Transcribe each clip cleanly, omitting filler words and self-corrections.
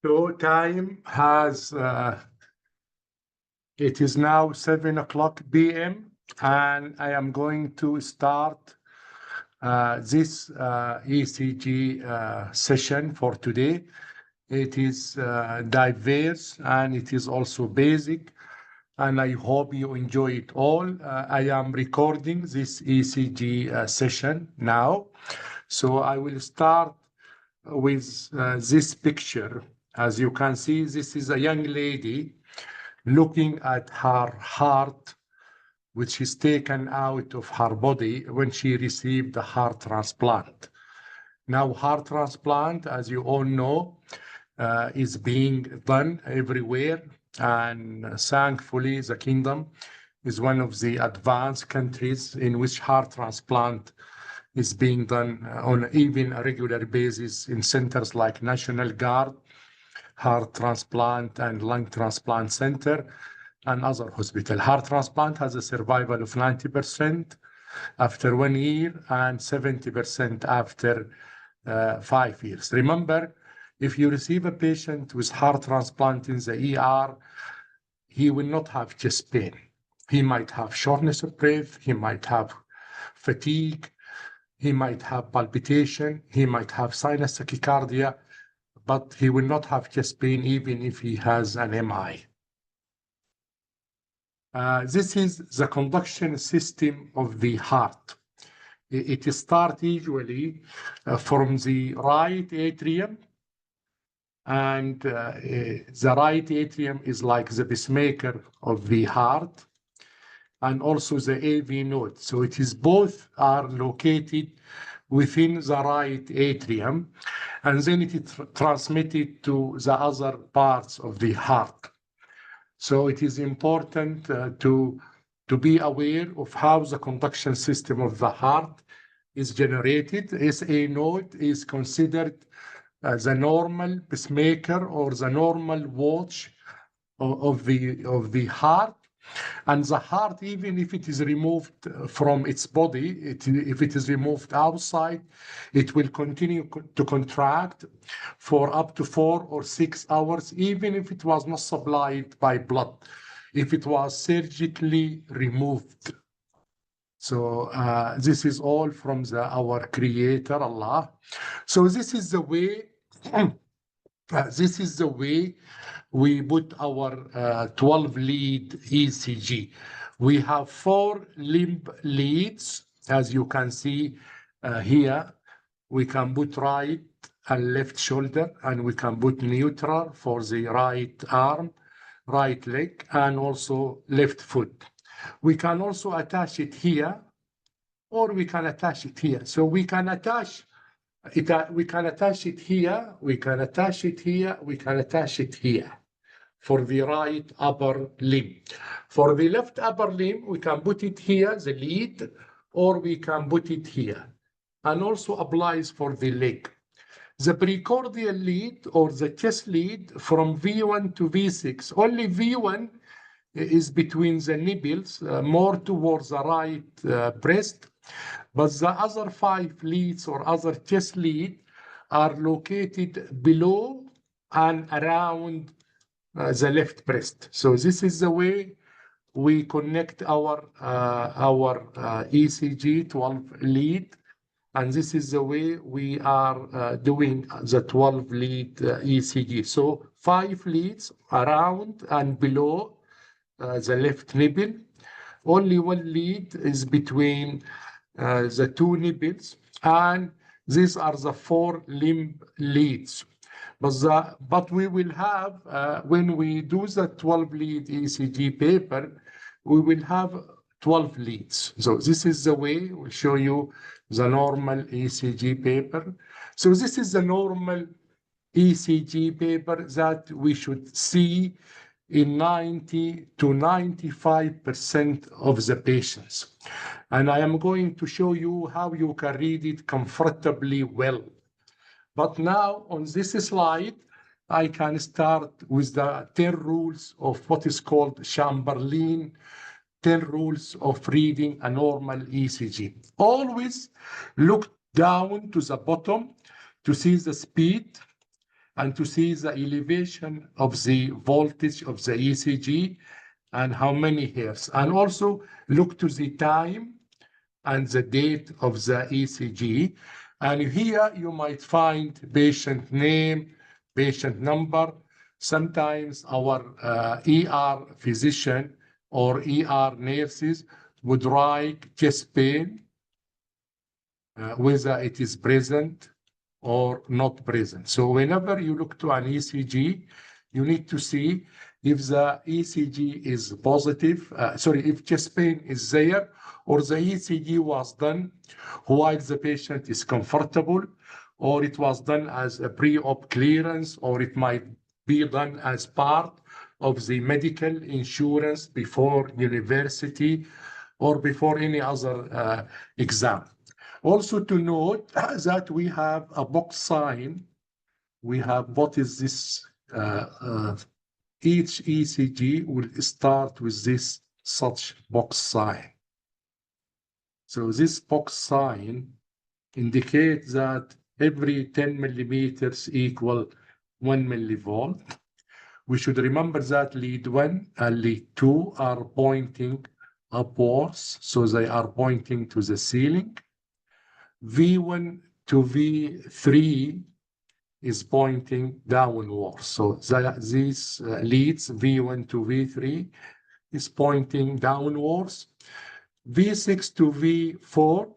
So time has, it is now 7 o'clock p.m. and I am going to start this ECG session for today. It is diverse and it is also basic, and I hope you enjoy it all. I am recording this ECG session now. So I will start with this picture. As you can see, this is a young lady looking at her heart, which is taken out of her body when she received the heart transplant. Now, heart transplant, as you all know, is being done everywhere. And thankfully, the kingdom is one of the advanced countries in which heart transplant is being done on even a regular basis in centers like National Guard, Heart Transplant and Lung Transplant Center, and other hospitals. Heart transplant has a survival of 90% after 1 year and 70% after 5 years. Remember, if you receive a patient with heart transplant in the ER, he will not have chest pain. He might have shortness of breath, he might have fatigue, he might have palpitation, he might have sinus tachycardia, but he will not have chest pain even if he has an MI. This is the conduction system of the heart. It starts usually from the right atrium, and the right atrium is like the pacemaker of the heart, and also the AV node. So it is both are located within the right atrium, and then it is transmitted to the other parts of the heart. So it is important to be aware of how the conduction system of the heart is generated. SA node is considered the normal pacemaker or the normal watch of the heart. And the heart, even if it is removed from its body, if it is removed outside, it will continue to contract for up to 4 or 6 hours, even if it was not supplied by blood, if it was surgically removed. So this is all from our Creator, Allah. So this is the way. This is the way we put our 12-lead ECG. We have 4 limb leads, as you can see here. We can put right and left shoulder, and we can put neutral for the right arm, right leg, and also left foot. We can also attach it here, or we can attach it here. So we can attach it, we can attach it here, we can attach it here, we can attach it here for the right upper limb. For the left upper limb, we can put it here, the lead, or we can put it here. And also applies for the leg. The precordial lead or the chest lead from V1 to V6, only V1 is between the nipples, more towards the right breast. But the other 5 leads or other chest lead are located below and around the left breast. So this is the way we connect our ECG 12 lead, and this is the way we are doing the 12 lead ECG. So 5 leads around and below the left nipple. Only 1 lead is between the 2 nipples, and these are the 4 limb leads. But we will have, when we do the 12 lead ECG paper, we will have 12 leads. So this is the way we'll show you the normal ECG paper. So this is the normal ECG paper that we should see in 90 to 95% of the patients. And I am going to show you how you can read it comfortably well. But now on this slide, I can start with the 10 rules of what is called Chamberlain 10 rules of reading a normal ECG. Always look down to the bottom to see the speed, and to see the elevation of the voltage of the ECG and how many hertz. And also look to the time and the date of the ECG. And here you might find patient name, patient number. Sometimes our ER physician or ER nurses would write chest pain, whether it is present or not present. So whenever you look to an ECG, you need to see if the ECG is positive, if chest pain is there, or the ECG was done while the patient is comfortable, or it was done as a pre-op clearance, or it might be done as part of the medical insurance before university or before any other exam. Also to note that we have a box sign. We have what is this? Each ECG will start with this such box sign. So this box sign indicates that every 10 millimeters equal 1 millivolt. We should remember that lead 1 and lead 2 are pointing upwards, so they are pointing to the ceiling. V1 to V3 is pointing downwards. So these leads, V1 to V3, is pointing downwards. V6 to V4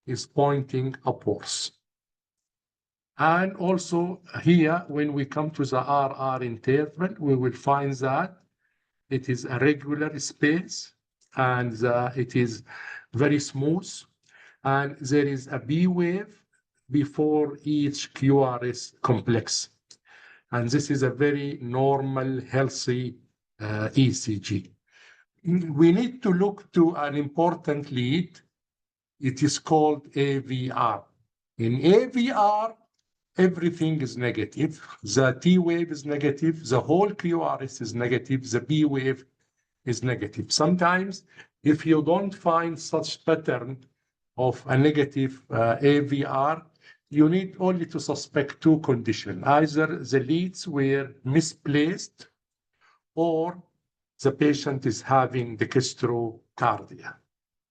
is pointing upwards. And also here, when we come to the RR interval, we will find that it is a regular space and it is very smooth. And there is a B wave before each QRS complex. And this is a very normal, healthy ECG. We need to look to an important lead. It is called AVR. In AVR, everything is negative. The T wave is negative. The whole QRS is negative. The B wave is negative. Sometimes, if you don't find such pattern of a negative AVR, you need only to suspect two conditions. Either the leads were misplaced or the patient is having dextrocardia.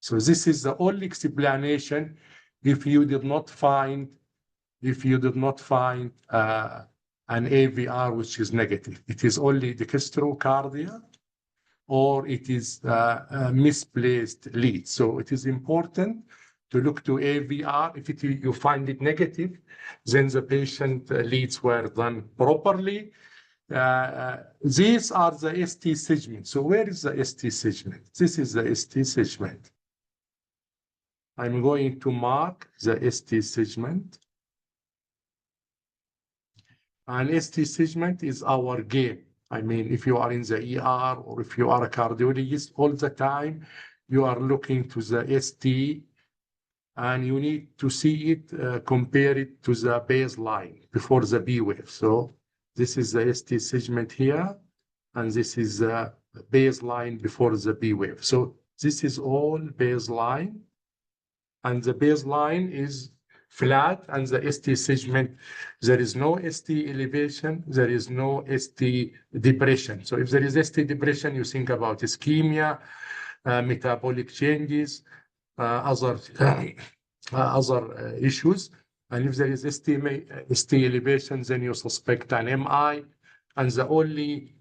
So this is the only explanation if you did not find an AVR which is negative. It is only dextrocardia or it is a misplaced lead. So it is important to look to AVR. If you find it negative, then the patient leads were done properly. These are the ST segment. So where is the ST segment? This is the ST segment. I'm going to mark the ST segment. And ST segment is our game. I mean, if you are in the ER or if you are a cardiologist, all the time you are looking to the ST and you need to see it, compare it to the baseline before the B wave. So this is the ST segment here, and this is the baseline before the B wave. So this is all baseline, and the baseline is flat, and the ST segment, there is no ST elevation, there is no ST depression. So if there is ST depression, you think about ischemia, metabolic changes, other issues. And if there is ST elevation, then you suspect an MI. And the only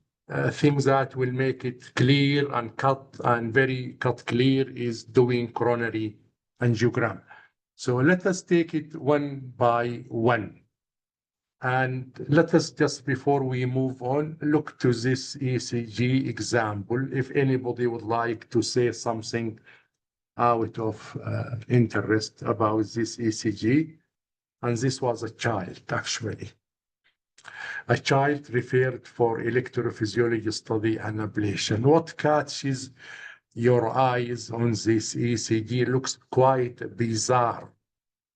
thing that will make it clear and very cut clear is doing coronary angiogram. So let us take it one by one. And let us just, before we move on, look to this ECG example. If anybody would like to say something out of interest about this ECG. And this was a child, actually. A child referred for electrophysiology study and ablation. What catches your eyes on this ECG? Looks quite bizarre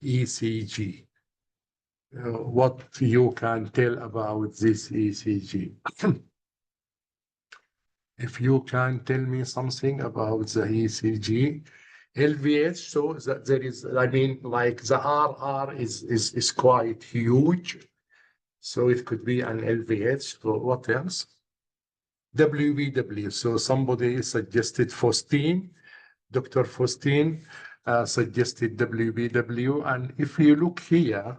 ECG. What you can tell about this ECG? If you can tell me something about the ECG, LVH, so that there is, I mean, like the RR is quite huge. So it could be an LVH. So what else? WBW. So somebody suggested Faustine. Dr. Faustine suggested WBW. And if you look here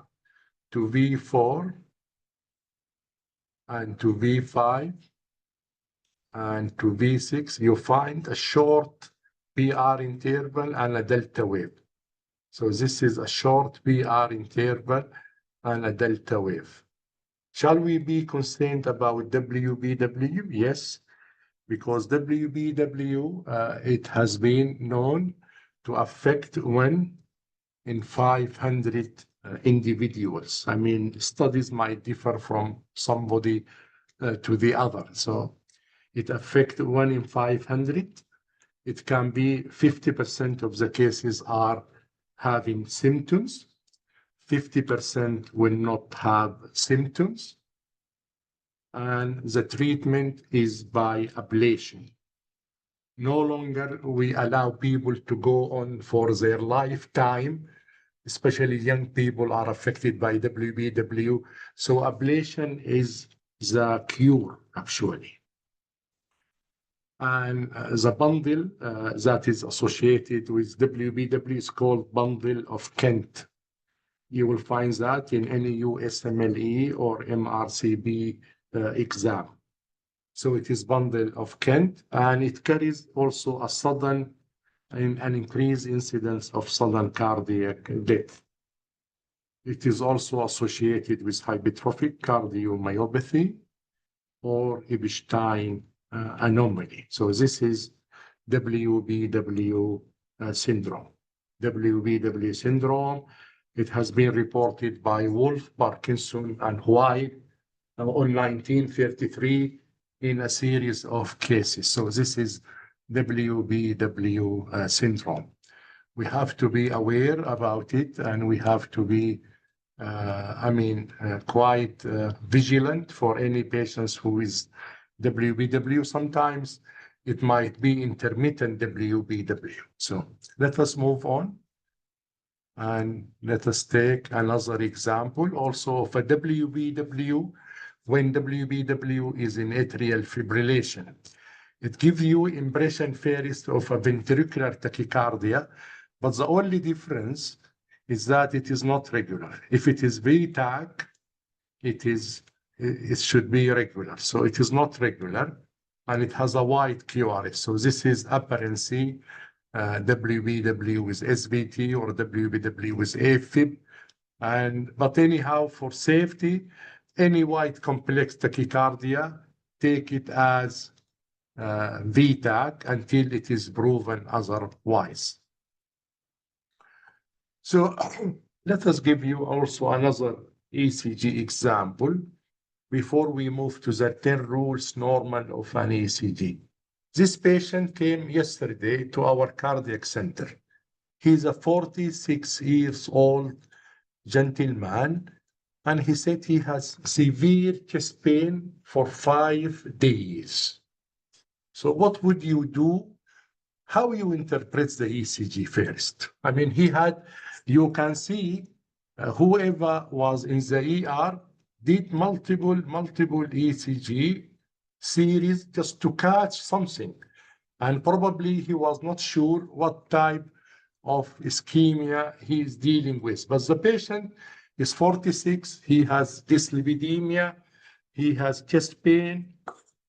to V4 and to V5 and to V6, you find a short PR interval and a delta wave. So this is a short PR interval and a delta wave. Shall we be concerned about WBW? Yes, because WBW, it has been known to affect 1 in 500 individuals. I mean, studies might differ from somebody to the other. So it affects 1 in 500. It can be 50% of the cases are having symptoms. 50% will not have symptoms. And the treatment is by ablation. No longer we allow people to go on for their lifetime, especially young people are affected by WBW. So ablation is the cure, actually. And the bundle that is associated with WBW is called bundle of Kent. You will find that in any USMLE or MRCB exam. So it is bundle of Kent, and it carries also a sudden and an increased incidence of sudden cardiac death. It is also associated with hypertrophic cardiomyopathy or Epstein anomaly. So this is WBW syndrome. WBW syndrome, it has been reported by Wolf, Parkinson, and White on 1933 in a series of cases. So this is WBW syndrome. We have to be aware about it, and we have to be quite vigilant for any patients who is WBW. Sometimes it might be intermittent WBW. So let us move on. And let us take another example also of a WBW. When WBW is in atrial fibrillation, it gives you impression first of a ventricular tachycardia, but the only difference is that it is not regular. If it is VTAC, it should be regular. So it is not regular, and it has a wide QRS. So this is apparency, WBW with SVT or WBW with AFib. But anyhow, for safety, any wide complex tachycardia, take it as VTAC until it is proven otherwise. So let us give you also another ECG example before we move to the 10 rules normal of an ECG. This patient came yesterday to our cardiac center. He's a 46 years old gentleman, and he said he has severe chest pain for 5 days. So what would you do? How you interpret the ECG first? I mean, you can see whoever was in the ER did multiple ECG series just to catch something. And probably he was not sure what type of ischemia he is dealing with. But the patient is 46, he has dyslipidemia, he has chest pain,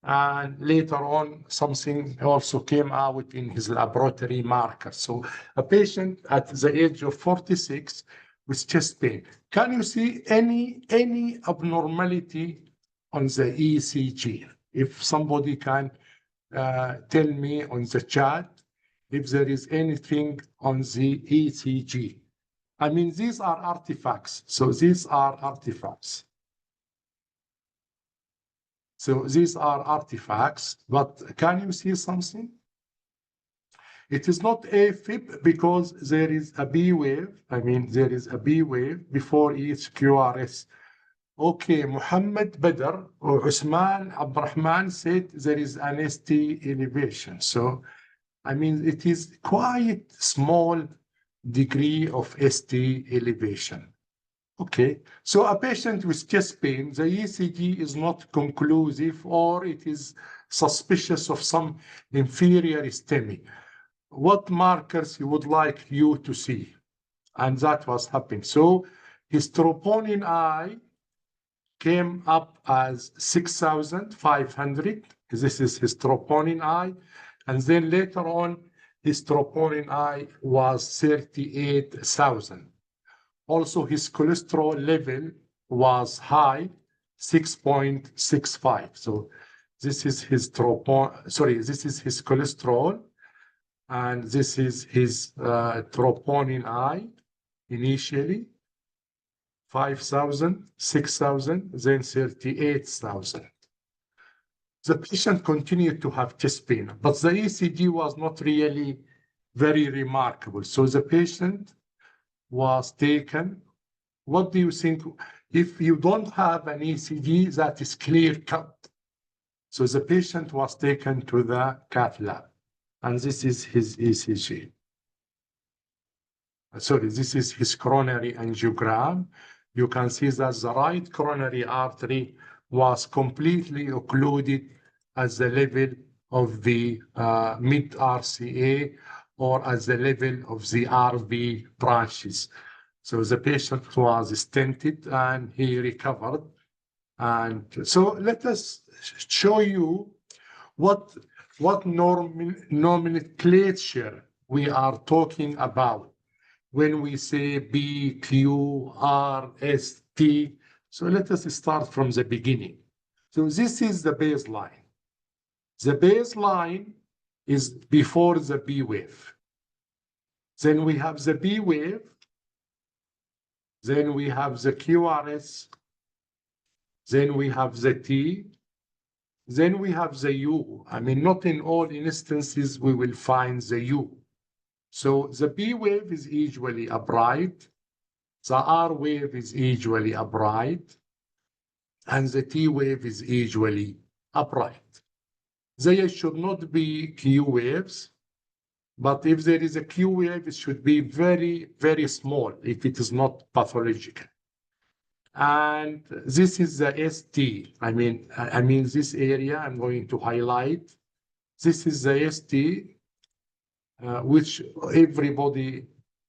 and later on something also came out in his laboratory marker. So a patient at the age of 46 with chest pain. Can you see any abnormality on the ECG? If somebody can tell me on the chat if there is anything on the ECG. I mean, these are artifacts. So these are artifacts. So these are artifacts, but can you see something? It is not AFib because there is a B wave. I mean, there is a B wave before each QRS. Okay, Muhammad Badr or Usman Abdurrahman said there is an ST elevation. So, I mean, it is quite small degree of ST elevation. Okay, so a patient with chest pain, the ECG is not conclusive or it is suspicious of some inferior STEMI. What markers you would like you to see? And that was happening. So his troponin I came up as 6,500. This is his troponin I. And then later on, his troponin I was 38,000. Also, his cholesterol level was high, 6.65. So this is his this is his cholesterol, and this is his troponin I initially, 5,000, 6,000, then 38,000. The patient continued to have chest pain, but the ECG was not really very remarkable. So the patient was taken. What do you think? If you don't have an ECG, that is clear cut. So the patient was taken to the cath lab, and this is his ECG. Sorry, this is his coronary angiogram. You can see that the right coronary artery was completely occluded at the level of the mid-RCA or at the level of the RV branches. So the patient was stented and he recovered. And so let us show you what nomenclature we are talking about when we say B, Q, R, S, T. So let us start from the beginning. So this is the baseline. The baseline is before the B wave. Then we have the B wave. Then we have the QRS. Then we have the T. Then we have the U. I mean, not in all instances we will find the U. So the B wave is usually upright, the R wave is usually upright, and the T wave is usually upright. They should not be Q waves, but if there is a Q wave, it should be very, very small if it is not pathological. And this is the ST. I mean this area I'm going to highlight. This is the ST. Which everybody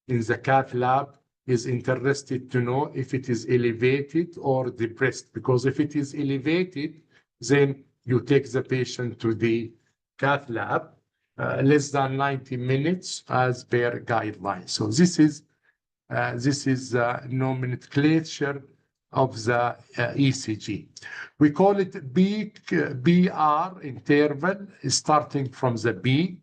in the cath lab is interested to know if it is elevated or depressed, because if it is elevated, then you take the patient to the cath lab less than 90 minutes as per guidelines. So this is the nomenclature of the ECG. We call it BR interval starting from the B.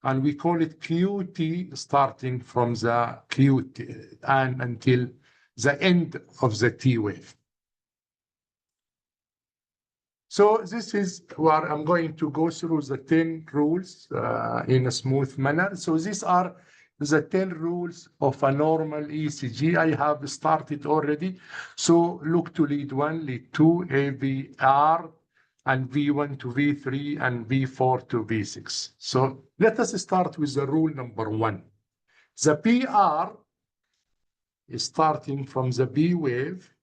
And we call it QT starting from the QT and until the end of the T wave. So this is where I'm going to go through the 10 rules in a smooth manner. So these are the 10 rules of a normal ECG. I have started already. So look to lead 1, lead 2, AVR, and V1 to V3 and V4 to V6. So let us start with the rule number 1. The PR is starting from the B wave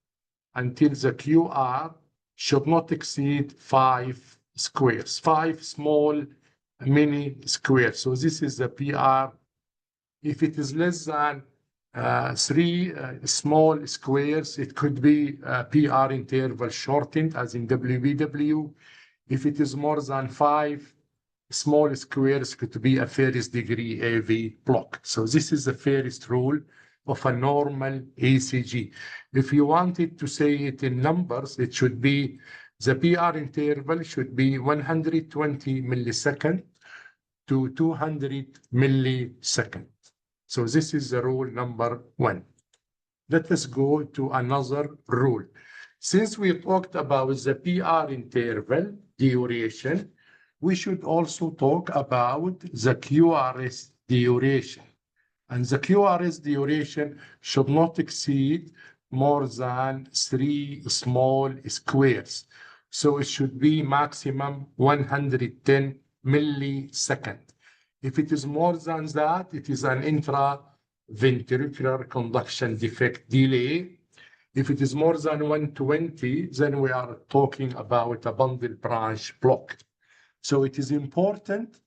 until the QR should not exceed 5 squares, 5 small mini squares. So this is the PR. If it is less than 3 small squares, it could be PR interval shortened as in WBW. If it is more than 5 small squares, it could be a first degree AV block. So this is the first rule of a normal ECG. If you wanted to say it in numbers, it should be the PR interval should be 120 millisecond to 200 millisecond. So this is the rule number 1. Let us go to another rule. Since we talked about the PR interval duration, we should also talk about the QRS duration. And the QRS duration should not exceed more than 3 small squares. So it should be maximum 110 millisecond. If it is more than that, it is an intraventricular conduction defect delay. If it is more than 120, then we are talking about a bundle branch block. So it is important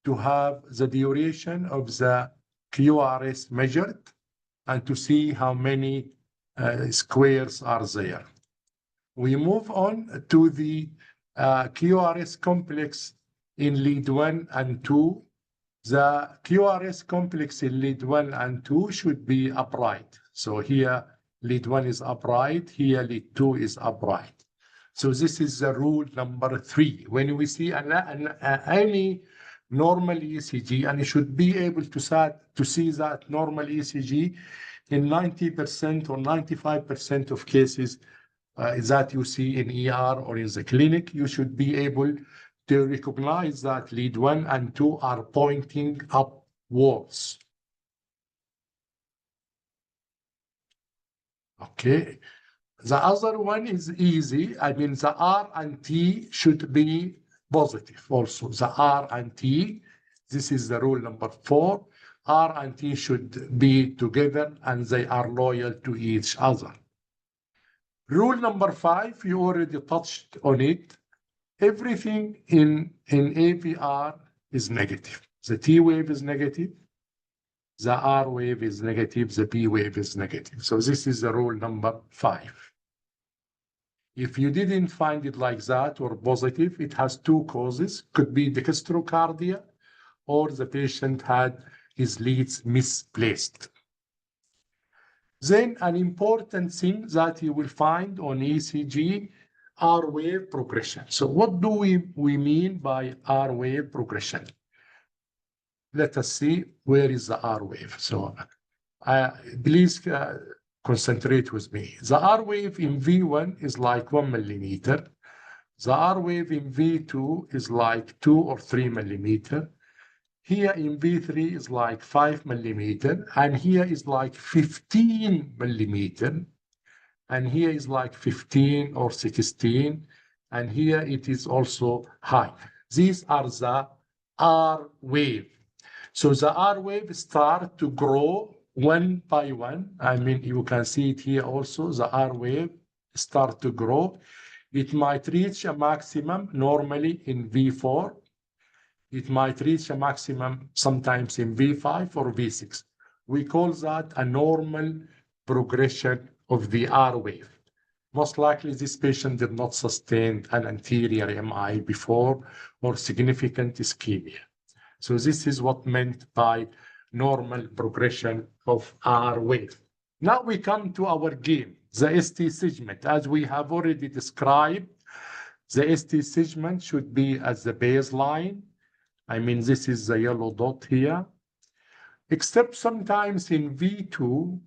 to have the duration of the QRS measured and to see how many squares are there. We move on to the QRS complex in lead 1 and 2. The QRS complex in lead 1 and 2 should be upright. So here lead 1 is upright, here lead 2 is upright. So this is the rule number 3. When we see any normal ECG, and you should be able to see that normal ECG in 90% or 95% of cases that you see in ER or in the clinic, you should be able to recognize that lead 1 and 2 are pointing upwards. Okay. The other one is easy. I mean, the R and T should be positive also. The R and T, this is the rule number 4. R and T should be together and they are loyal to each other. Rule number 5, you already touched on it. Everything in AVR is negative. The T wave is negative. The R wave is negative. The P wave is negative. So this is the rule number 5. If you didn't find it like that or positive, it has 2 causes. Could be dextrocardia or the patient had his leads misplaced. Then an important thing that you will find on ECG, R wave progression. So what do we mean by R wave progression? Let us see where is the R wave. So please concentrate with me. The R wave in V1 is like 1 millimeter. The R wave in V2 is like 2 or 3 millimeter. Here in V3 is like 5 millimeter, and here is like 15 millimeter, and here is like 15 or 16, and here it is also high. These are the R wave. So the R wave start to grow one by one. I mean, you can see it here also, the R wave start to grow. It might reach a maximum normally in V4. It might reach a maximum sometimes in V5 or V6. We call that a normal progression of the R wave. Most likely this patient did not sustain an anterior MI before or significant ischemia. So this is what meant by normal progression of R wave. Now we come to our game, the ST segment. As we have already described, the ST segment should be at the baseline. I mean, this is the yellow dot here. Except sometimes in V2,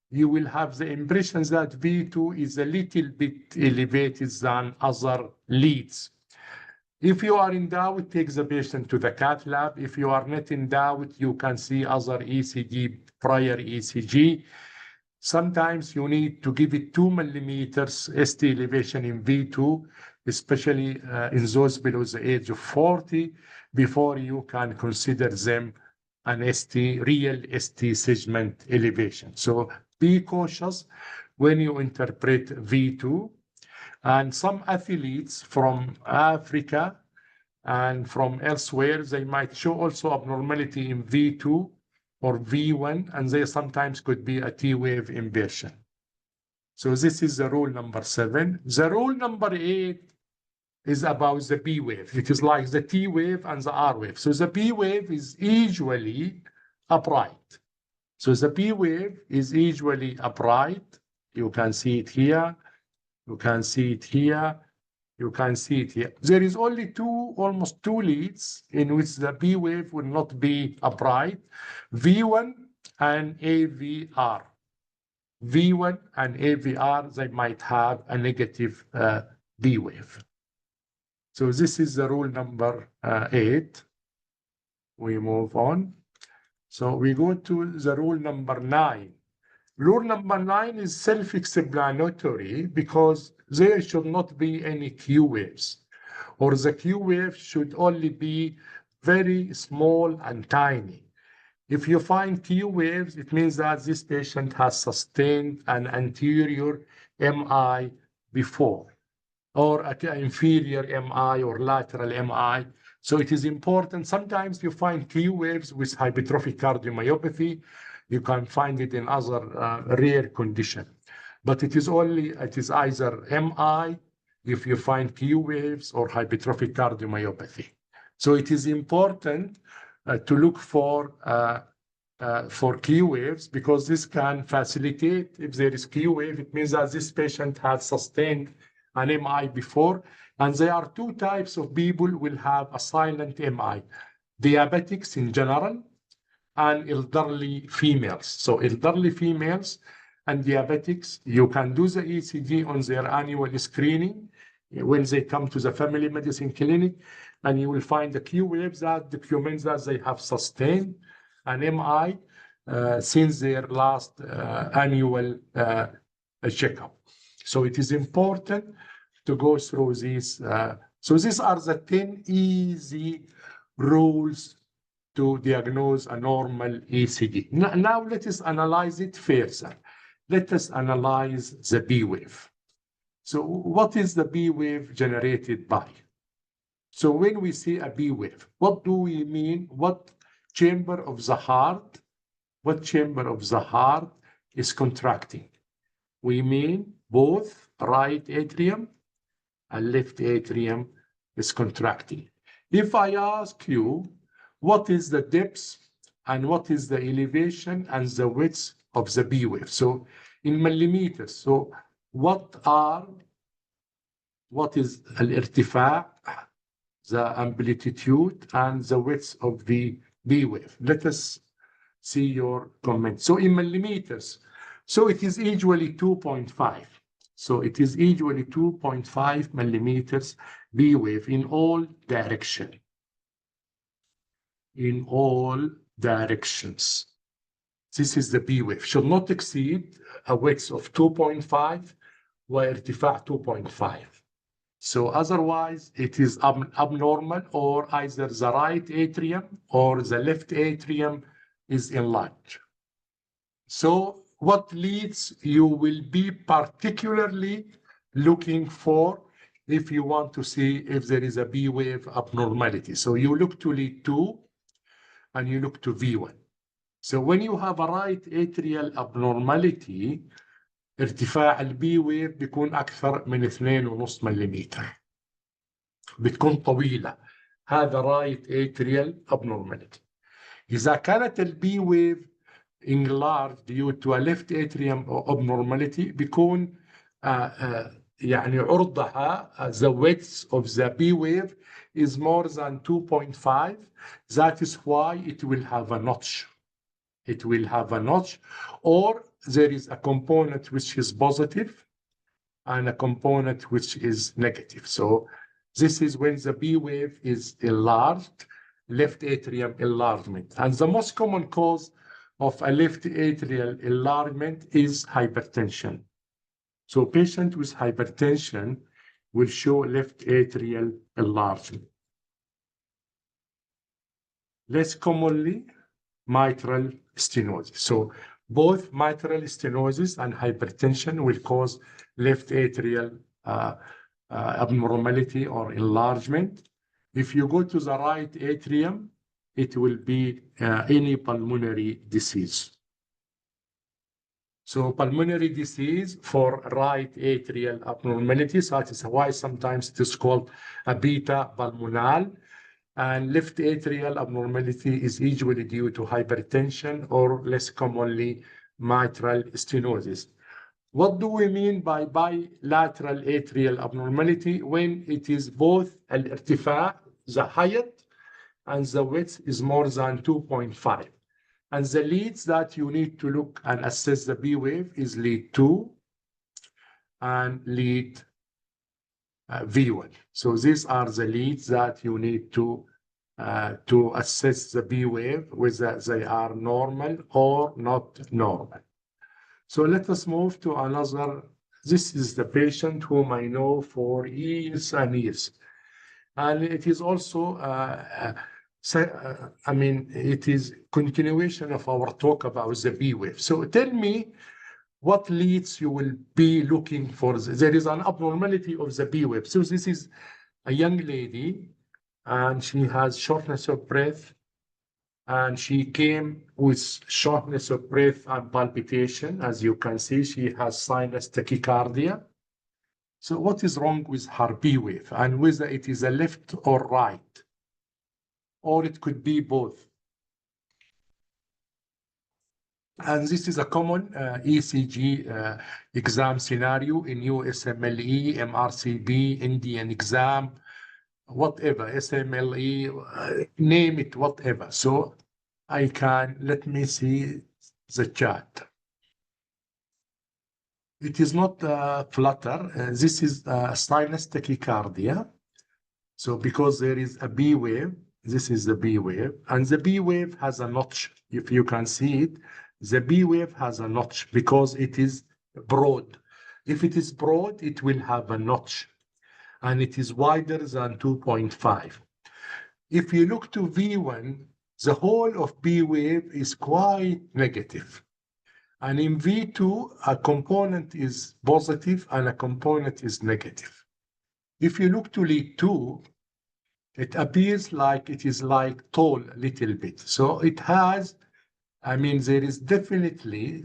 you will have the impression that V2 is a little bit elevated than other leads. If you are in doubt, take the patient to the cath lab. If you are not in doubt, you can see other ECG, prior ECG. Sometimes you need to give it 2 millimeters ST elevation in V2, especially in those below the age of 40, before you can consider them an real ST segment elevation. So be cautious when you interpret V2. And some athletes from Africa and from elsewhere, they might show also abnormality in V2 or V1, and they sometimes could be a T wave inversion. So this is the rule number 7. The rule number 8 is about the B wave. It is like the T wave and the R wave. So the B wave is usually upright. So the B wave is usually upright. You can see it here. You can see it here. You can see it here. There is only almost two leads in which the B wave will not be upright, V1 and AVR. V1 and AVR, they might have a negative B wave. So this is the rule number 8. We move on. So we go to the rule number 9. Rule number 9 is self-explanatory because there should not be any Q waves, or the Q wave should only be very small and tiny. If you find Q waves, it means that this patient has sustained an anterior MI before, or an inferior MI or lateral MI. So it is important. Sometimes you find Q waves with hypertrophic cardiomyopathy. You can find it in other rare condition. But it is either MI if you find Q waves or hypertrophic cardiomyopathy. So it is important to look for Q waves, because this can facilitate. If there is Q wave, it means that this patient has sustained an MI before. And there are two types of people will have a silent MI: diabetics in general and elderly females. So elderly females and diabetics, you can do the ECG on their annual screening when they come to the family medicine clinic, and you will find the Q waves that documents that they have sustained an MI since their last annual checkup. So it is important to go through these. So these are the 10 easy rules to diagnose a normal ECG. Now let us analyze it further. Let us analyze the B wave. So what is the B wave generated by? So when we see a B wave, what do we mean? What chamber of the heart is contracting? We mean both right atrium and left atrium is contracting. If I ask you, what is the depth and what is the elevation and the width of the B wave? So in millimeters. So what is الارتفاع, the amplitude, and the width of the B wave? Let us see your comment. So in millimeters, so it is usually 2.5. So it is usually 2.5 millimeters B wave in all directions. In all directions. This is the B wave. Should not exceed a width of 2.5 وارتفاع 2.5. So otherwise it is abnormal, or either the right atrium or the left atrium is enlarged. So what leads you will be particularly looking for if you want to see if there is a B wave abnormality. So you look to lead 2 and you look to V1. So when you have a right atrial abnormality, ارتفاع البي ويف بيكون أكثر من 2.5 ملم. بتكون طويلة. هذا right atrial abnormality. إذا كانت البي ويف enlarged due to a left atrium abnormality, بيكون يعني عرضها the width of the B wave is more than 2.5. That is why it will have a notch. It will have a notch, or there is a component which is positive and a component which is negative. So this is when the B wave is enlarged, left atrium enlargement. And the most common cause of a left atrial enlargement is hypertension. So patient with hypertension will show left atrial enlargement. Less commonly, mitral stenosis. So both mitral stenosis and hypertension will cause left atrial abnormality or enlargement. If you go to the right atrium, it will be any pulmonary disease. So pulmonary disease for right atrial abnormalities, that is why sometimes it is called a beta pulmonale. And left atrial abnormality is usually due to hypertension or less commonly mitral stenosis. What do we mean by bilateral atrial abnormality? When it is both الارتفاع, the height, and the width is more than 2.5. And the leads that you need to look and assess the B wave is lead 2 and lead V1. So these are the leads that you need to assess the B wave, whether they are normal or not normal. So let us move to another. This is the patient whom I know for years and years. And it is also I mean, it is continuation of our talk about the B wave. So tell me what leads you will be looking for. There is an abnormality of the B wave. So this is a young lady, and she has shortness of breath, and she came with shortness of breath and palpitation. As you can see, she has sinus tachycardia. So what is wrong with her B wave, and whether it is a left or right, or it could be both? And this is a common ECG exam scenario in USMLE, MRCB, Indian exam, whatever, SMLE, name it, whatever. So let me see the chart. It is not flutter. This is sinus tachycardia. So because there is a B wave, this is the B wave, and the B wave has a notch. If you can see it, the B wave has a notch because it is broad. If it is broad, it will have a notch, and it is wider than 2.5. If you look to V1, the whole of B wave is quite negative. And in V2, a component is positive and a component is negative. If you look to lead 2, it appears like it is like tall a little bit. So it has, I mean, there is definitely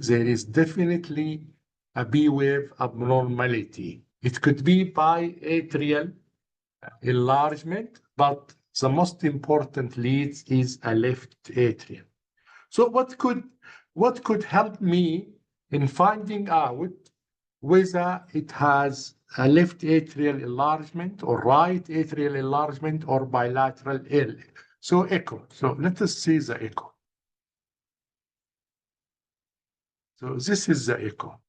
a B wave abnormality. It could be by atrial enlargement, but the most important lead is a left atrium. So what could help me in finding out whether it has a left atrial enlargement or right atrial enlargement or bilateral L? So echo. So let us see the echo. So this is the echo.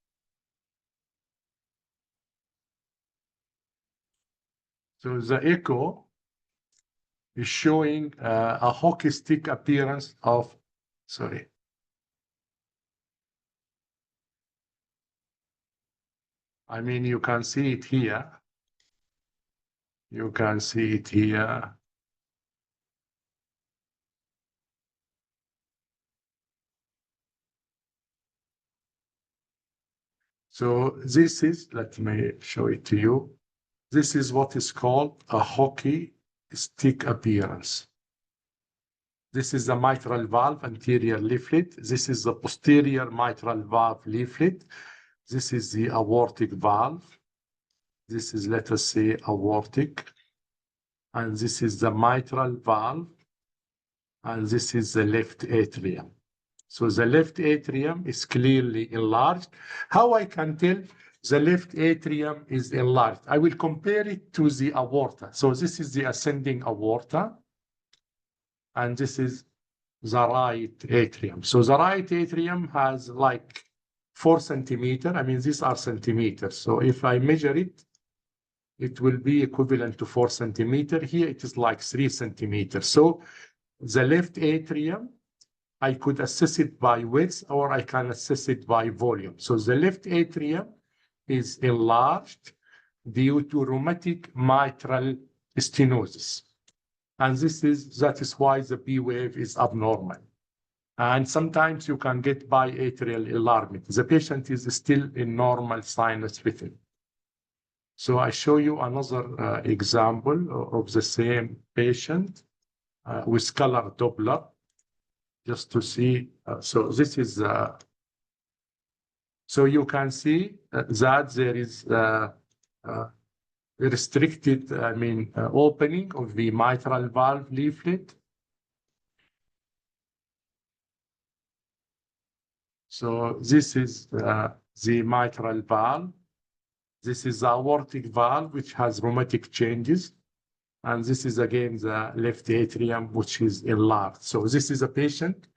So the echo is showing a hockey stick appearance of, sorry. I mean, you can see it here. You can see it here. So this is, let me show it to you. This is what is called a hockey stick appearance. This is the mitral valve anterior leaflet. This is the posterior mitral valve leaflet. This is the aortic valve. This is, let us say, aortic. And this is the mitral valve. And this is the left atrium. So the left atrium is clearly enlarged. How I can tell the left atrium is enlarged? I will compare it to the aorta. So this is the ascending aorta, and this is the right atrium. So the right atrium has like 4 centimeters. I mean, these are centimeters. So if I measure it, it will be equivalent to 4 centimeters. Here it is like 3 centimeters. So the left atrium, I could assess it by width or I can assess it by volume. So the left atrium is enlarged due to rheumatic mitral stenosis. And that is why the B wave is abnormal. And sometimes you can get biatrial enlargement. The patient is still in normal sinus rhythm. So I show you another example of the same patient with color Doppler, just to see. So this is, so you can see that there is restricted, opening of the mitral valve leaflet. So this is the mitral valve. This is the aortic valve, which has rheumatic changes. And this is again the left atrium, which is enlarged. So this is a patient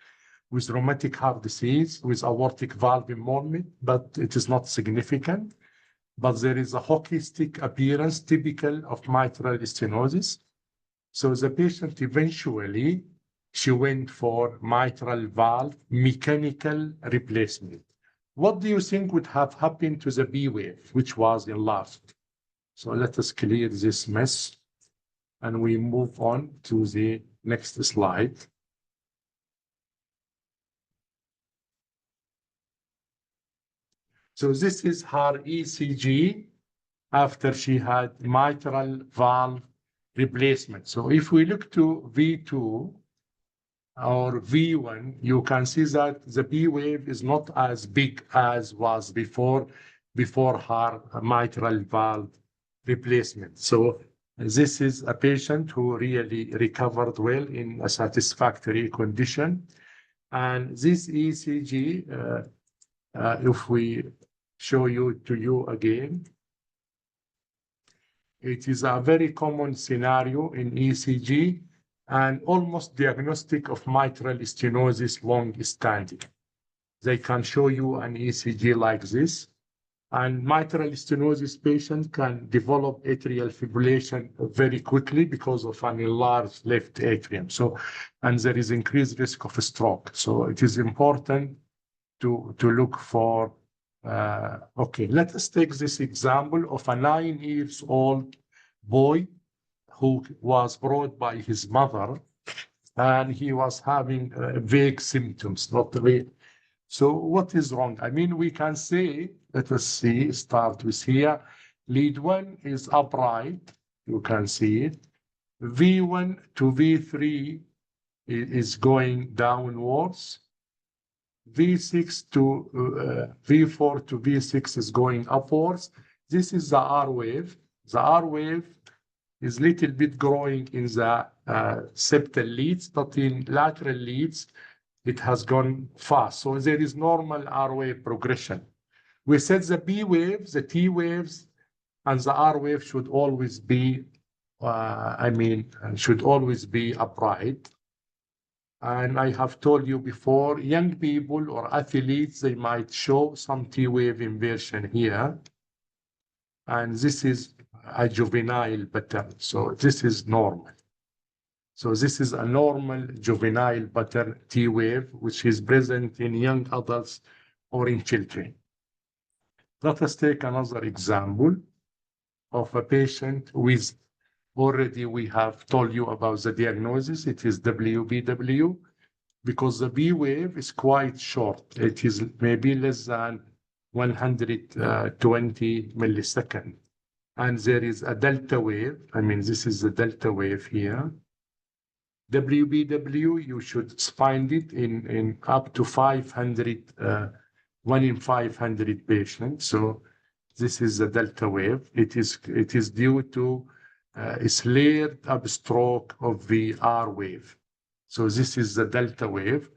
with rheumatic heart disease, with aortic valve involvement, but it is not significant. But there is a hockey stick appearance typical of mitral stenosis. So the patient eventually, she went for mitral valve mechanical replacement. What do you think would have happened to the B wave, which was enlarged? So let us clear this mess and we move on to the next slide. So this is her ECG after she had mitral valve replacement. So if we look to V2 or V1, you can see that the B wave is not as big as was before her mitral valve replacement. So this is a patient who really recovered well in a satisfactory condition. And this ECG, if we show to you again, it is a very common scenario in ECG and almost diagnostic of mitral stenosis long-standing. They can show you an ECG like this, and mitral stenosis patient can develop atrial fibrillation very quickly because of an enlarged left atrium. So, and there is increased risk of a stroke. So it is important to look for, okay, let us take this example of a 9-year-old boy who was brought by his mother, and he was having vague symptoms, not really. So what is wrong? I mean, we can say, let us see, start with here. Lead 1 is upright, you can see it. V1 to V3 is going downwards. V6 to V4 to V6 is going upwards. This is the R wave. The R wave is a little bit growing in the septal leads, but in lateral leads, it has gone fast. So there is normal R wave progression. We said the B waves, the T waves, and the R wave should always be, should always be upright. And I have told you before, young people or athletes, they might show some T wave inversion here. And this is a juvenile pattern. So this is normal. So this is a normal juvenile pattern T wave, which is present in young adults or in children. Let us take another example of a patient with, already we have told you about the diagnosis. It is WBW, because the B wave is quite short. It is maybe less than 120 milliseconds. And there is a delta wave. I mean, this is the delta wave here. WBW, you should find it in up to 500, 1 in 500 patients. So this is the delta wave. It is due to a flared up stroke of the R wave. So this is the delta wave,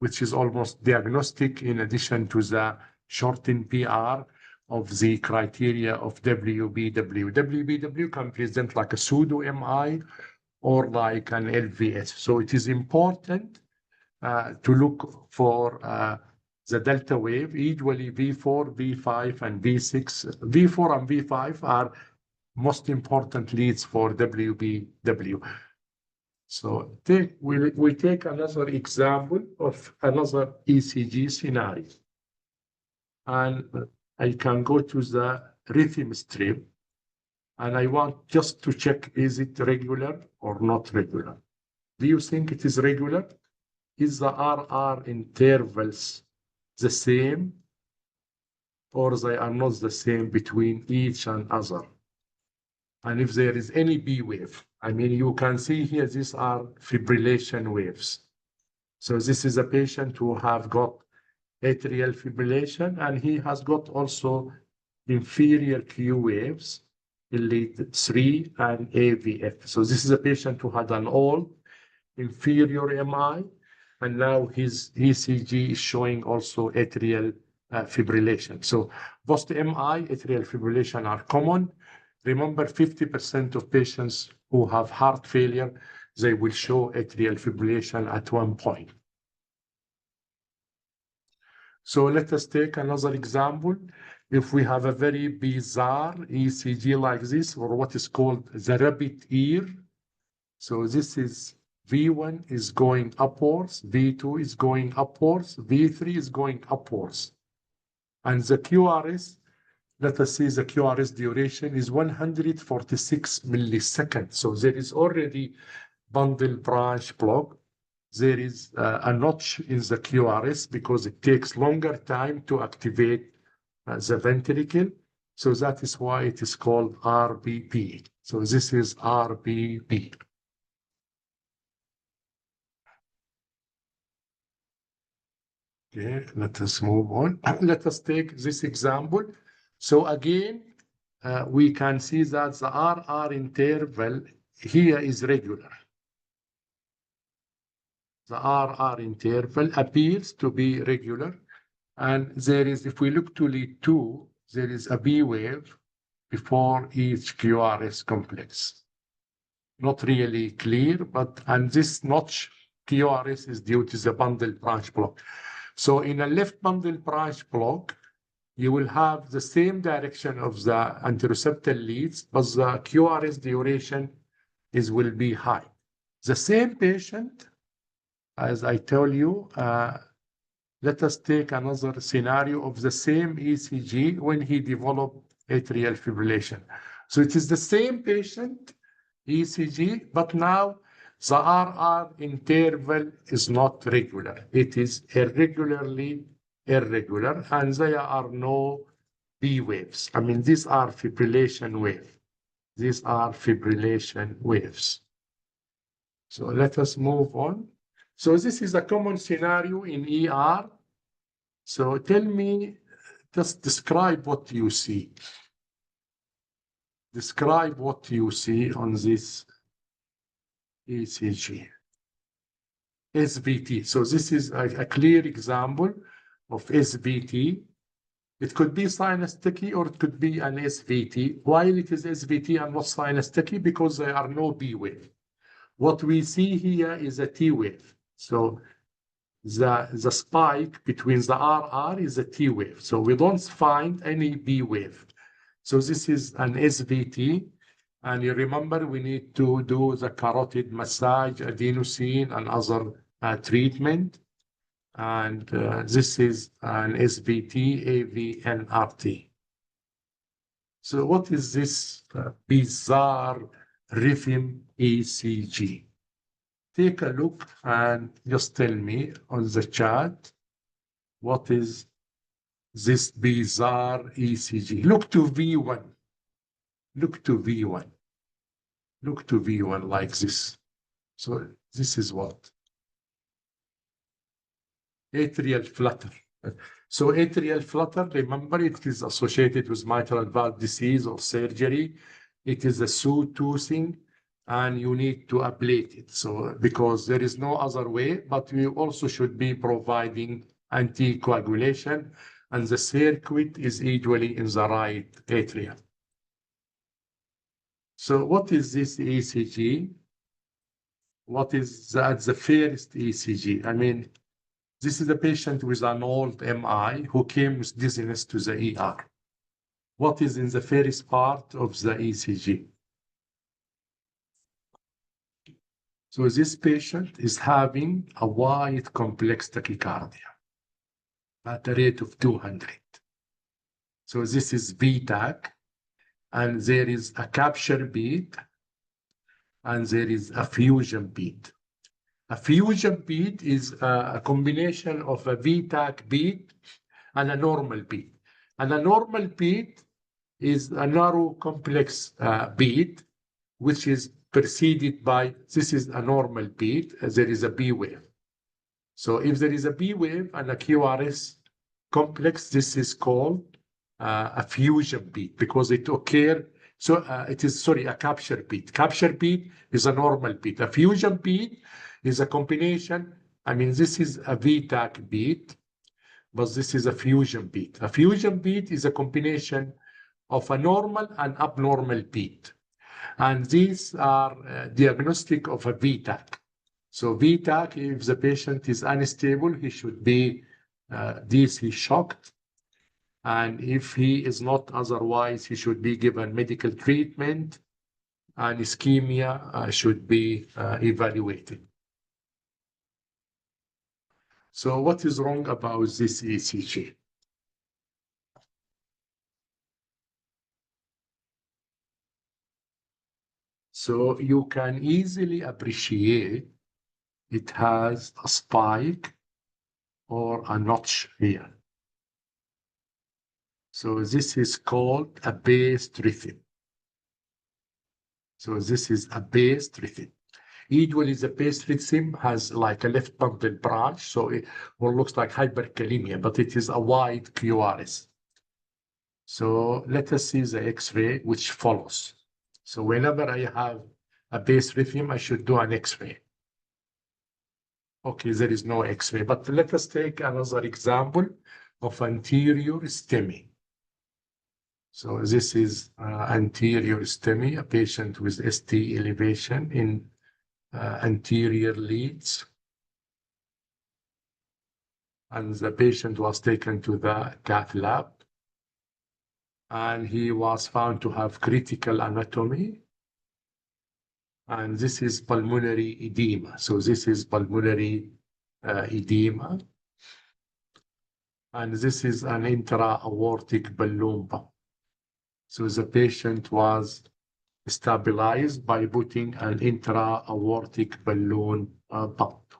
which is almost diagnostic in addition to the shortened PR of the criteria of WBW. WBW can present like a pseudo MI or like an LVS. So it is important to look for the delta wave, usually V4, V5, and V6. V4 and V5 are most important leads for WBW. So we take another example of another ECG scenario. And I can go to the rhythm strip, and I want just to check, is it regular or not regular? Do you think it is regular? Is the RR intervals the same, or they are not the same between each and other? And if there is any B wave, I mean, you can see here, these are fibrillation waves. So this is a patient who have got atrial fibrillation, and he has got also inferior Q waves in lead 3 and AVF. So this is a patient who had an old inferior MI, and now his ECG is showing also atrial fibrillation. So post-MI, atrial fibrillation are common. Remember, 50% of patients who have heart failure, they will show atrial fibrillation at one point. So let us take another example. If we have a very bizarre ECG like this, or what is called the rabbit ear. So this is V1 is going upwards, V2 is going upwards, V3 is going upwards. And the QRS, let us see, the QRS duration is 146 milliseconds. So there is already bundle branch block, there is a notch in the QRS because it takes longer time to activate the ventricle. So that is why it is called RBP. So this is RBP. Okay, let us move on. Let us take this example. So again, we can see that the RR interval here is regular. The RR interval appears to be regular. And there is, if we look to lead 2, there is a B wave before each QRS complex. Not really clear, and this notch QRS is due to the bundle branch block. So in a left bundle branch block, you will have the same direction of the anteroseptal leads, but the QRS duration will be high. The same patient, as I told you, let us take another scenario of the same ECG when he developed atrial fibrillation. So it is the same patient, ECG, but now the RR interval is not regular. It is irregularly irregular, and there are no B waves. I mean, these are fibrillation waves. These are fibrillation waves. So let us move on. So this is a common scenario in ER. So tell me, just describe what you see. Describe what you see on this ECG. SVT. So this is a clear example of SVT. It could be sinus sticky or it could be an SVT. Why it is SVT and not sinus sticky? Because there are no B wave. What we see here is a T wave. So the spike between the RR is a T wave. So we don't find any B wave. So this is an SVT. And you remember we need to do the carotid massage, adenosine, and other treatment. And this is an SVT AVNRT. So what is this bizarre rhythm ECG? Take a look and just tell me on the chat, what is this bizarre ECG? Look to V1. Look to V1. Look to V1 like this. So this is what? Atrial flutter. So atrial flutter, remember, it is associated with mitral valve disease or surgery. It is a sawtoothing, and you need to ablate it. So because there is no other way, but we also should be providing anticoagulation, and the circuit is usually in the right atrium. So what is this ECG? What is that? The first ECG? I mean, this is a patient with an old MI who came with dizziness to the ER. What is in the first part of the ECG? So this patient is having a wide complex tachycardia at a rate of 200. So this is VTAC, and there is a capture beat, and there is a fusion beat. A fusion beat is a combination of a VTAC beat and a normal beat. And a normal beat is a narrow complex beat, which is preceded by, this is a normal beat, there is a B wave. So if there is a B wave and a QRS complex, this is called a fusion beat because it occurred. So it is, sorry, a capture beat. Capture beat is a normal beat. A fusion beat is a combination. I mean, this is a VTAC beat, but this is a fusion beat. A fusion beat is a combination of a normal and abnormal beat. And these are diagnostic of a VTAC. So VTAC, if the patient is unstable, he should be DC shocked. And if he is not otherwise, he should be given medical treatment, and ischemia should be evaluated. So what is wrong about this ECG? So you can easily appreciate it has a spike or a notch here. So this is called a based rhythm. So this is a based rhythm. Usually the based rhythm has like a left bundle branch, so it looks like hyperkalemia, but it is a wide QRS. So let us see the X-ray which follows. So whenever I have a based rhythm, I should do an X-ray. Okay, there is no X-ray, but let us take another example of anterior STEMI. So this is anterior STEMI, a patient with ST elevation in anterior leads. And the patient was taken to the cath lab. And he was found to have critical anatomy. And this is pulmonary edema. So this is pulmonary edema. And this is an intra-aortic balloon pump. So the patient was stabilized by putting an intra-aortic balloon pump.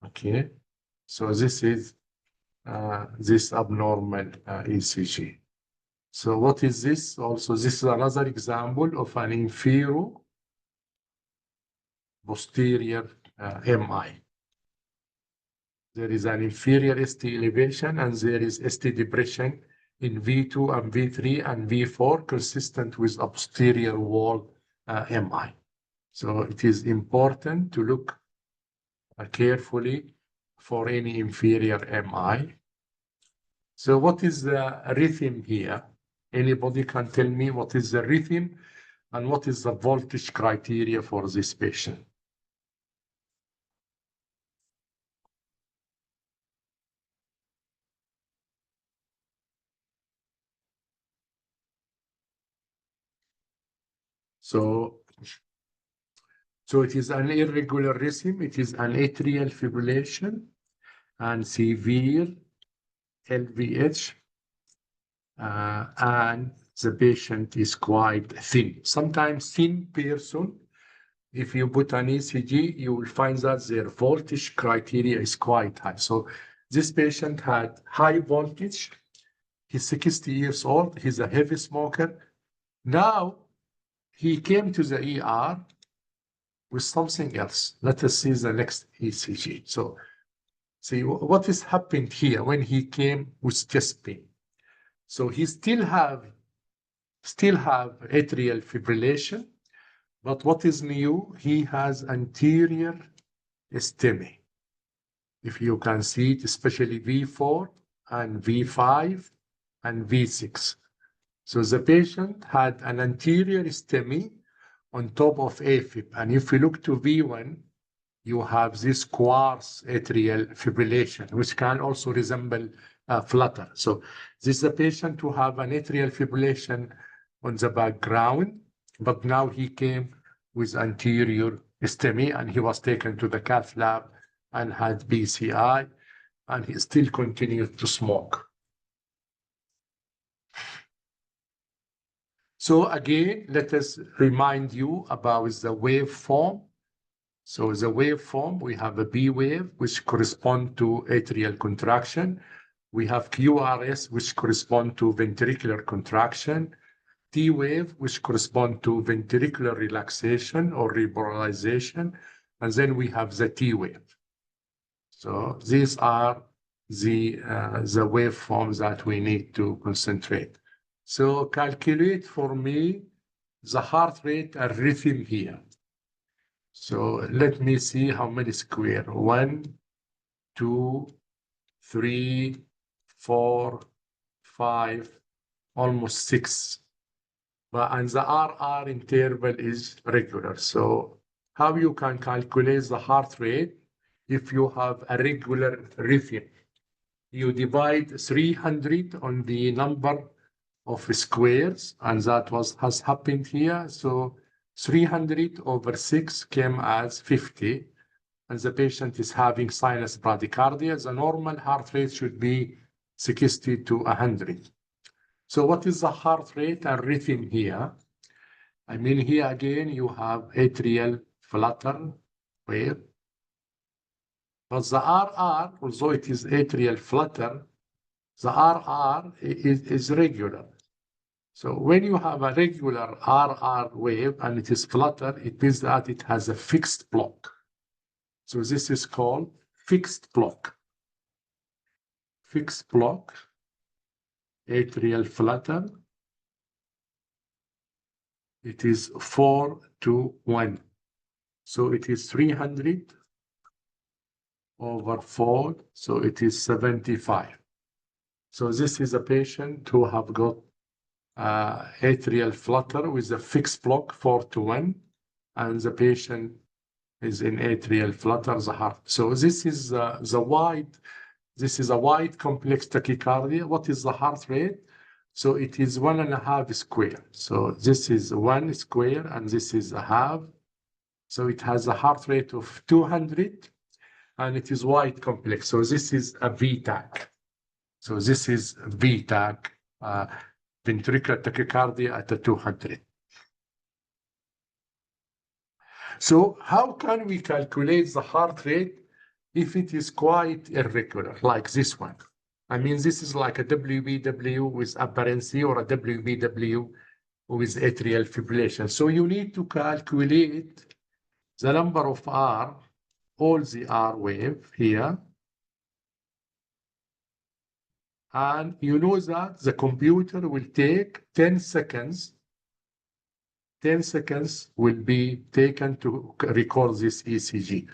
Okay, so this is this abnormal ECG. So what is this? Also, this is another example of an inferior posterior MI. There is an inferior ST elevation and there is ST depression in V2 and V3 and V4 consistent with a posterior wall MI. So it is important to look carefully for any inferior MI. So what is the rhythm here? Anybody can tell me what is the rhythm and what is the voltage criteria for this patient? So it is an irregular rhythm, it is an atrial fibrillation and severe LVH, and the patient is quite thin. Sometimes thin person, if you put an ECG, you will find that their voltage criteria is quite high. So this patient had high voltage, he's 60 years old, he's a heavy smoker. Now he came to the ER with something else. Let us see the next ECG. So see what has happened here when he came with chest pain. So he still have atrial fibrillation, but what is new? He has anterior STEMI. If you can see it, especially V4 and V5 and V6. So the patient had an anterior STEMI on top of AFib. And if you look to V1, you have this quartz atrial fibrillation, which can also resemble flutter. So this is a patient who have an atrial fibrillation on the background, but now he came with anterior STEMI and he was taken to the cath lab and had BCI, and he still continued to smoke. So again, let us remind you about the waveform. So the waveform, we have a B wave, which corresponds to atrial contraction. We have QRS, which correspond to ventricular contraction. T wave, which correspond to ventricular relaxation or repolarization. And then we have the T wave. So these are the waveforms that we need to concentrate. So calculate for me the heart rate and rhythm here. So let me see how many square. 1, 2, 3, 4, 5, almost 6. And the RR interval is regular. So how you can calculate the heart rate if you have a regular rhythm? You divide 300 on the number of squares, and that has happened here. So 300 over 6 came as 50, and the patient is having sinus bradycardia. The normal heart rate should be 60 to 100. So what is the heart rate and rhythm here? I mean, here again, you have atrial flutter wave. But the RR, although it is atrial flutter, the RR is regular. So when you have a regular RR wave and it is flutter, it means that it has a fixed block. So this is called fixed block. Fixed block, atrial flutter. It is 4 to 1. So it is 300 over 4, so it is 75. So this is a patient who have got atrial flutter with a fixed block 4 to 1, and the patient is in atrial flutter, the heart. So this is this is a wide complex tachycardia. What is the heart rate? So it is 1.5 square. So this is 1 square and this is a half. So it has a heart rate of 200 and it is wide complex. So this is a VTAC. So this is VTAC, ventricular tachycardia at a 200. So how can we calculate the heart rate if it is quite irregular, like this one? I mean, this is like a WBW with aberrancy or a WBW with atrial fibrillation. So you need to calculate the number of R, all the R wave here. And you know that the computer will take 10 seconds. 10 seconds will be taken to record this ECG.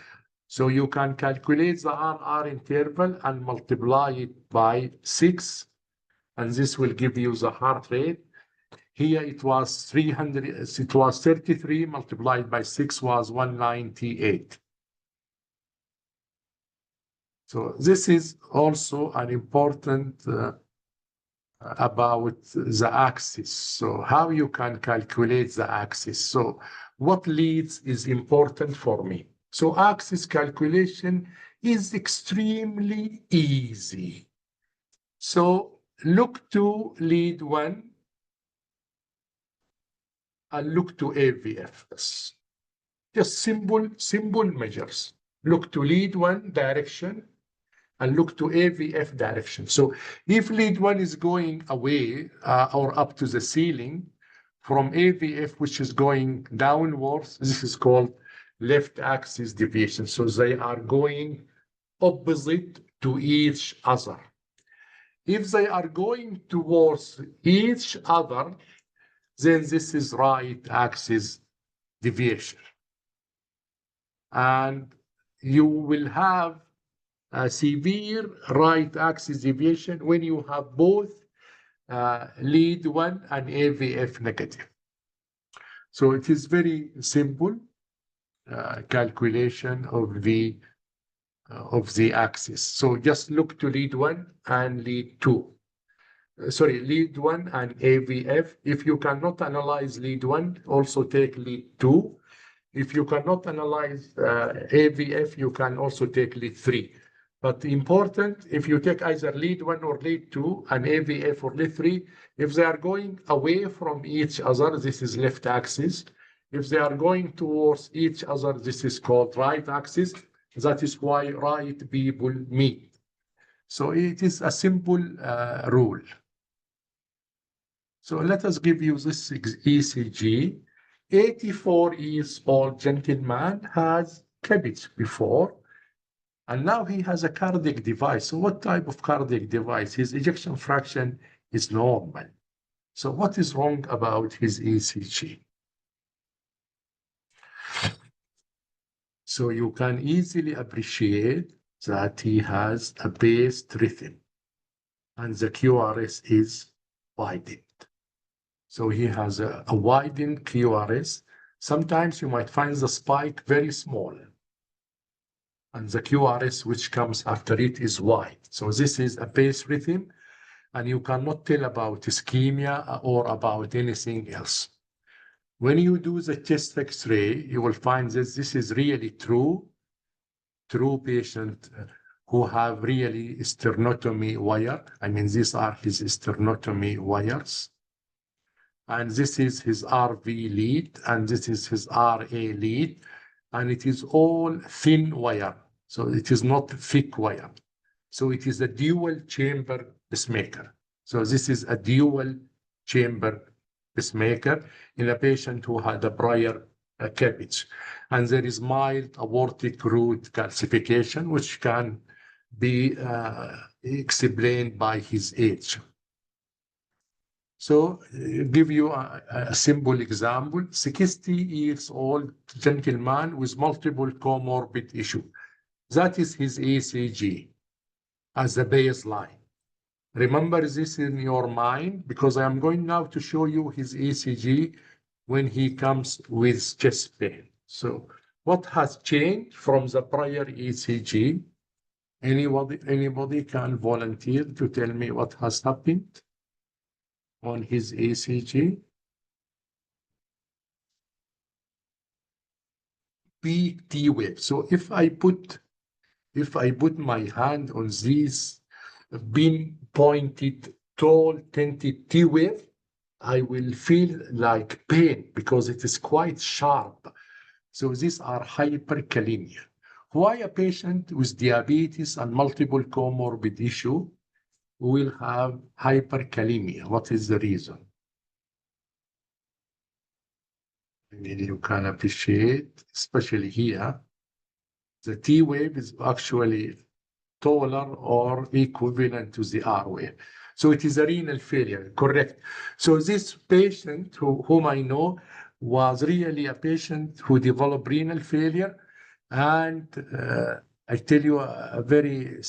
So you can calculate the RR interval and multiply it by 6, and this will give you the heart rate. Here it was 300, it was 33 multiplied by 6 was 198. So this is also an important about the axis. So how you can calculate the axis. So what leads is important for me. So axis calculation is extremely easy. So look to lead 1 and look to AVF. Just simple measures. Look to lead 1 direction and look to AVF direction. So if lead 1 is going away or up to the ceiling from AVF, which is going downwards, this is called left axis deviation. So they are going opposite to each other. If they are going towards each other, then this is right axis deviation. And you will have a severe right axis deviation when you have both lead 1 and AVF negative. So it is very simple calculation of the axis. So just look to lead 1 and lead 2. Lead 1 and AVF. If you cannot analyze lead 1, also take lead 2. If you cannot analyze AVF, you can also take lead 3. But important, if you take either lead 1 or lead 2 and AVF or lead 3, if they are going away from each other, this is left axis. If they are going towards each other, this is called right axis. That is why right people meet. So it is a simple rule. So let us give you this ECG. 84 years old gentleman has cabbage before, and now he has a cardiac device. So what type of cardiac device? His ejection fraction is normal. So what is wrong about his ECG? So you can easily appreciate that he has a based rhythm and the QRS is widened. So he has a widened QRS. Sometimes you might find the spike very small and the QRS which comes after it is wide. So this is a base rhythm and you cannot tell about ischemia or about anything else. When you do the chest X-ray, you will find that this is really true patient who have really sternotomy wire. I mean, these are his sternotomy wires. and this is his RV lead, and this is his RA lead, and it is all thin wire. So it is not thick wire. So it is a dual chamber pacemaker. So this is a dual chamber pacemaker in a patient who had a prior CABG. And there is mild aortic root calcification, which can be explained by his age. So give you a simple example, 60 years old gentleman with multiple comorbid issue. That is his ECG as a baseline. Remember this in your mind, because I am going now to show you his ECG when he comes with chest pain. So what has changed from the prior ECG? Anybody can volunteer to tell me what has happened on his ECG? Peak T wave. So if I put my hand on this pinpointed tall tinted T wave, I will feel like pain because it is quite sharp. So these are hyperkalemia. Why a patient with diabetes and multiple comorbid issue will have hyperkalemia? What is the reason? Maybe you can appreciate, especially here, the T wave is actually taller or equivalent to the R wave. So it is a renal failure, correct. So this patient whom I know was really a patient who developed renal failure. And I tell you a very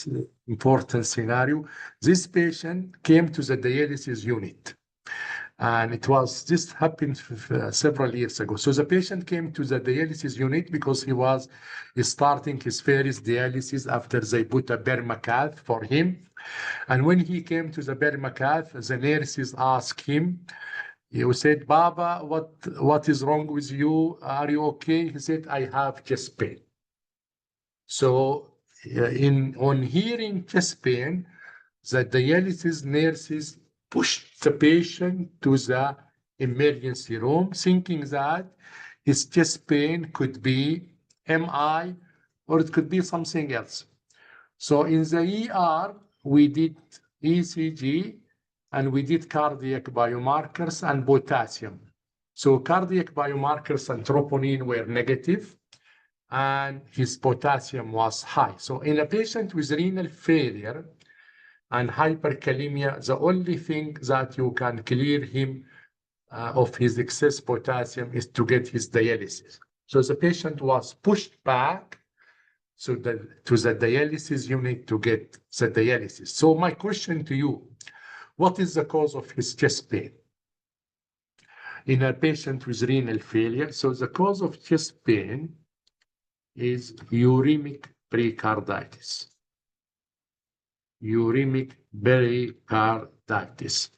important scenario. This patient came to the dialysis unit. And this happened several years ago. So the patient came to the dialysis unit because he was starting his first dialysis after they put a permacath for him. And when he came to the permacath, the nurses asked him, he said, Baba, what is wrong with you? Are you okay? He said, I have chest pain. So on hearing chest pain, the dialysis nurses pushed the patient to the emergency room, thinking that his chest pain could be MI or it could be something else. So in the ER, we did ECG and we did cardiac biomarkers and potassium. So cardiac biomarkers and troponin were negative and his potassium was high. So in a patient with renal failure and hyperkalemia, the only thing that you can clear him of his excess potassium is to get his dialysis. So the patient was pushed back to the dialysis unit to get the dialysis. So my question to you, what is the cause of his chest pain in a patient with renal failure? So the cause of chest pain is uremic pericarditis. Uremic pericarditis.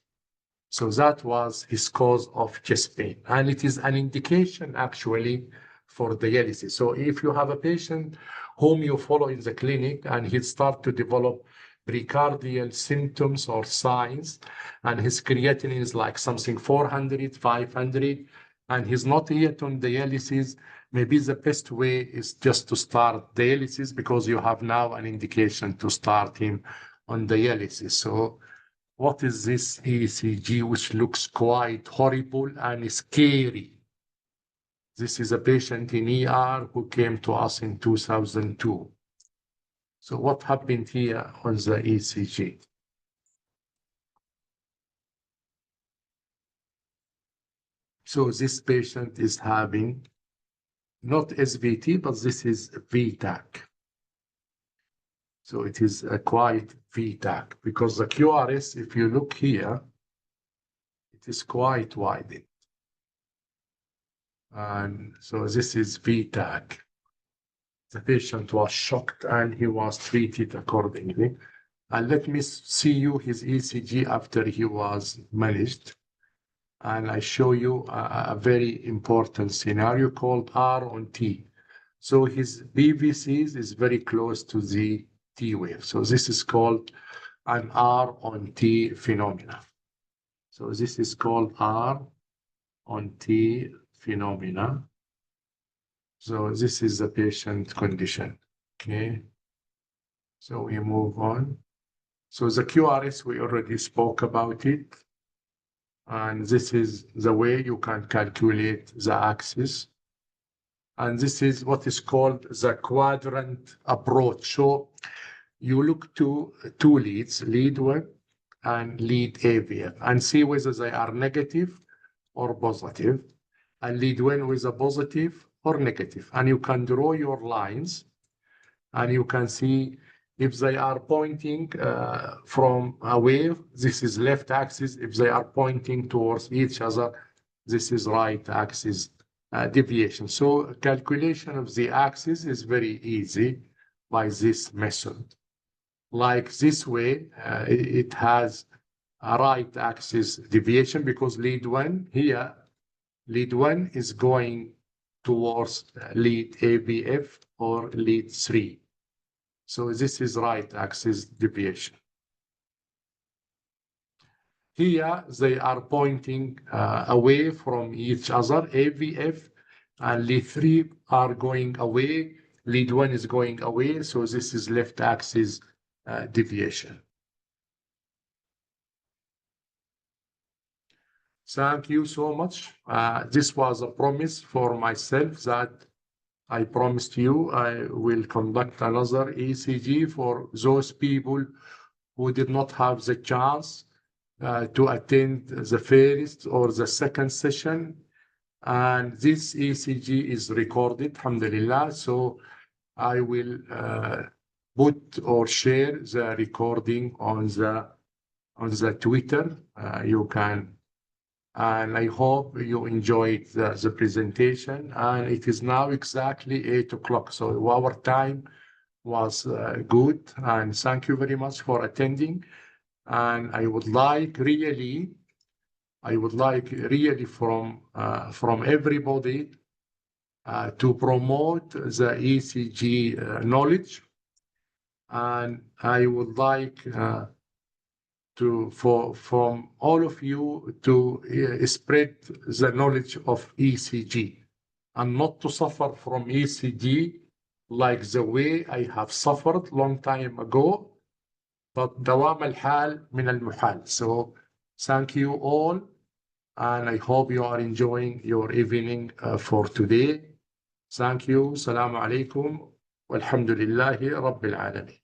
So that was his cause of chest pain. And it is an indication actually for dialysis. So if you have a patient whom you follow in the clinic and he starts to develop precardial symptoms or signs, and his creatinine is like something 400, 500, and he's not yet on dialysis, maybe the best way is just to start dialysis because you have now an indication to start him on dialysis. So what is this ECG, which looks quite horrible and scary? This is a patient in ER who came to us in 2002. So what happened here on the ECG? So this patient is having not SVT, but this is VTAC. So it is a quite VTAC because the QRS, if you look here, it is quite widened. And so this is VTAC. The patient was shocked and he was treated accordingly. And let me see you his ECG after he was managed. And I show you a very important scenario called R on T. So his BVCs is very close to the T wave. So this is called an R on T phenomena. So this is called R on T phenomena. So this is the patient condition. Okay. So we move on. So the QRS, we already spoke about it. And this is the way you can calculate the axis. And this is what is called the quadrant approach. So you look to two leads, lead 1 and lead AVF, and see whether they are negative or positive, and lead 1 with a positive or negative. And you can draw your lines, and you can see if they are pointing from away, this is left axis. If they are pointing towards each other, this is right axis deviation. So calculation of the axis is very easy by this method. Like this way, it has a right axis deviation because lead 1 here, lead 1 is going towards lead ABF or lead 3. So this is right axis deviation. Here they are pointing away from each other. AVF and lead 3 are going away. Lead 1 is going away. So this is left axis deviation. Thank you so much. This was a promise for myself that I promised you I will conduct another ECG for those people who did not have the chance to attend the first or the second session. And this ECG is recorded, alhamdulillah. So I will put or share the recording on the Twitter. You can. And I hope you enjoyed the presentation. And it is now exactly 8 o'clock. So our time was good. And thank you very much for attending. And I would like really from everybody to promote the ECG knowledge. And I would like from all of you to spread the knowledge of ECG and not to suffer from ECG like the way I have suffered long time ago. But دوام الحال من المحال. So thank you all, and I hope you are enjoying your evening for today. Thank you. Assalamu alaikum. Walhamdulillahi Rabbil Alamin.